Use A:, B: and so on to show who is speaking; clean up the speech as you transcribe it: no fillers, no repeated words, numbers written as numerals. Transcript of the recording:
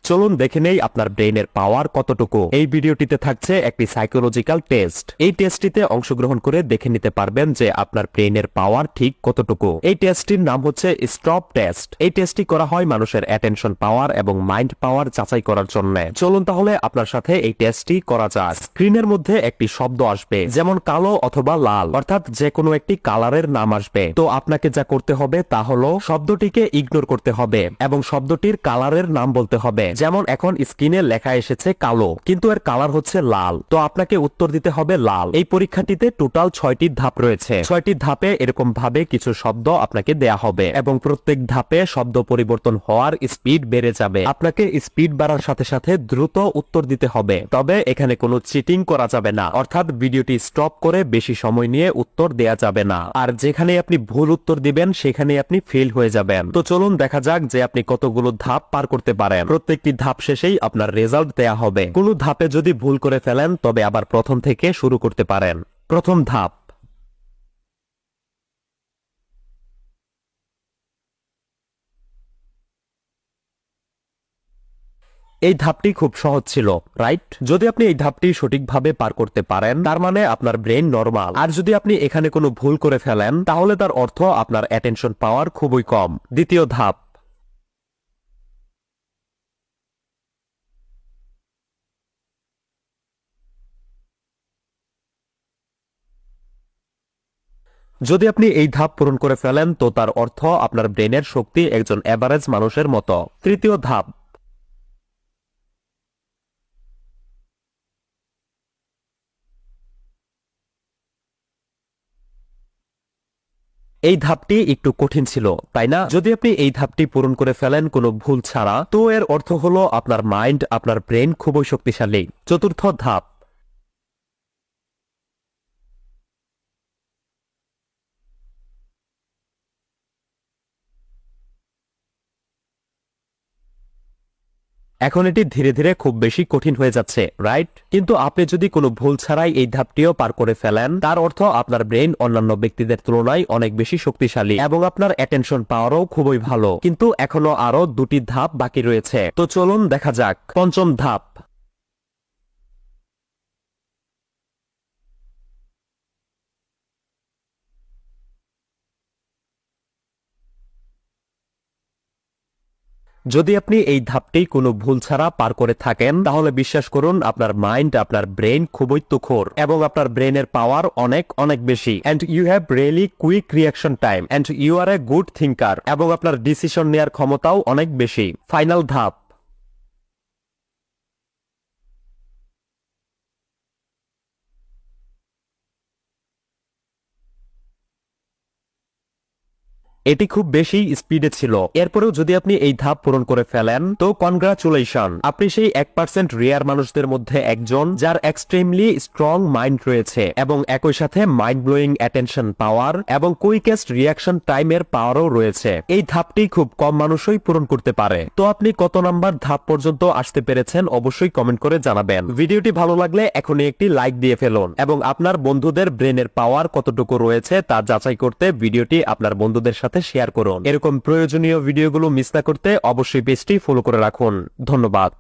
A: চলুন দেখে নেই আপনার ব্রেইনের পাওয়ার কতটুকু। এই ভিডিওটিতে থাকছে একটি সাইকোলজিক্যাল টেস্ট। এই টেস্টটিতে অংশগ্রহণ করে দেখে নিতে পারবেন যে আপনার ব্রেইনের পাওয়ার ঠিক কতটুকু। এই টেস্টটির নাম হচ্ছে স্টপ টেস্ট। এই টেস্টটি করা হয় মানুষের অ্যাটেনশন পাওয়ার এবং মাইন্ড পাওয়ার যাচাই করার জন্য। চলুন তাহলে আপনার সাথে এই টেস্টটি করা যাক। স্ক্রিনের মধ্যে একটি শব্দ আসবে, যেমন কালো অথবা লাল, অর্থাৎ যে কোনো একটি কালারের নাম আসবে। তো আপনাকে যা করতে হবে তা হলো শব্দটিকে ইগনোর করতে হবে এবং শব্দটির কালারের নাম বলতে হবে। যেমন এখন স্ক্রিনে লেখা এসেছে কালো, কিন্তু এর কালার হচ্ছে লাল, তো আপনাকে উত্তর দিতে হবে লাল। এই পরীক্ষাটিতে টোটাল 6টি ধাপ রয়েছে। 6টি ধাপে এরকম ভাবে কিছু শব্দ আপনাকে দেয়া হবে এবং প্রত্যেক ধাপে শব্দ পরিবর্তন হওয়ার স্পিড বেড়ে যাবে। আপনাকে স্পিড বাড়ার সাথে সাথে দ্রুত উত্তর দিতে হবে। তবে এখানে কোনো চিটিং করা যাবে না, অর্থাৎ ভিডিওটি স্টপ করে বেশি সময় নিয়ে উত্তর দেয়া যাবে না। আর যেখানে আপনি ভুল উত্তর দিবেন সেখানে আপনি ফেল হয়ে যাবেন। তো চলুন দেখা যাক যে আপনি কতগুলো ধাপ পার করতে পারেন। প্রত্যেকটি ধাপ শেষেই আপনার রেজাল্ট দেয়া হবে। কোনো ধাপে যদি ভুল করে ফেলেন তবে আবার প্রথম থেকে শুরু করতে পারেন। প্রথম ধাপ। এই ধাপটি খুব সহজ ছিল, রাইট? যদি আপনি এই ধাপটি সঠিকভাবে পার করতে পারেন তার মানে আপনার ব্রেন নরমাল। আর যদি আপনি এখানে কোনো ভুল করে ফেলেন তাহলে তার অর্থ আপনার অ্যাটেনশন পাওয়ার খুবই কম। দ্বিতীয় ধাপ। যদি আপনি এই ধাপ পূরণ করে ফেলেন তো তার অর্থ আপনার ব্রেনের শক্তি একজন এভারেজ মানুষের মতো। তৃতীয় ধাপ। এই ধাপটি একটু কঠিন ছিল, তাই না? যদি আপনি এই ধাপটি পূরণ করে ফেলেন কোনো ভুল ছাড়া তো এর অর্থ হলো আপনার মাইন্ড, আপনার ব্রেন খুবই শক্তিশালী। চতুর্থ ধাপ। এখন এটি ধীরে ধীরে খুব বেশি কঠিন হয়ে যাচ্ছে, রাইট? কিন্তু আপনি যদি কোনো ভুল ছাড়াই এই ধাপটিও পার করে ফেলেন তার অর্থ আপনার ব্রেন অন্যান্য ব্যক্তিদের তুলনায় অনেক বেশি শক্তিশালী এবং আপনার অ্যাটেনশন পাওয়ারও খুবই ভালো। কিন্তু এখনো আরো 2টি ধাপ বাকি রয়েছে। তো চলুন দেখা যাক। পঞ্চম ধাপ। যদি আপনি এই ধাপটি কোনো ভুল ছাড়া পার করে থাকেন তাহলে বিশ্বাস করুন আপনার মাইন্ড, আপনার ব্রেন খুবই তুখোর এবং আপনার ব্রেনের পাওয়ার অনেক অনেক বেশি। And you have really quick reaction time and you are a good thinker এবং আপনার ডিসিশন নেওয়ার ক্ষমতাও অনেক বেশি। ফাইনাল ধাপ। এটি খুব বেশি স্পিডে ছিল। এরপরেও যদি আপনি এই ধাপ পূরণ করে ফেলেন তো কনগ্রাচুলেশন, আপনি সেই 1% রিয়ার মানুষদের মধ্যে একজন যার এক্সট্রিমলি স্ট্রং মাইন্ড রয়েছে এবং একই সাথে মাইন্ড ব্লোয়িং অ্যাটেনশন পাওয়ার এবং কুইকেস্ট রিয়াকশন টাইমের পাওয়ারও রয়েছে। এই ধাপটি খুব কম মানুষই পূরণ করতে পারে। তো আপনি কত নাম্বার ধাপ পর্যন্ত আসতে পেরেছেন অবশ্যই কমেন্ট করে জানাবেন। ভিডিওটি ভালো লাগলে এখনই একটি লাইক দিয়ে ফেলুন এবং আপনার বন্ধুদের ব্রেনের পাওয়ার কতটুকু রয়েছে তা যাচাই করতে ভিডিওটি আপনার বন্ধুদের সাথে শেয়ার করুন। এরকম প্রয়োজনীয় ভিডিওগুলো মিস না করতে অবশ্যই পেজটি ফলো করে রাখুন। ধন্যবাদ।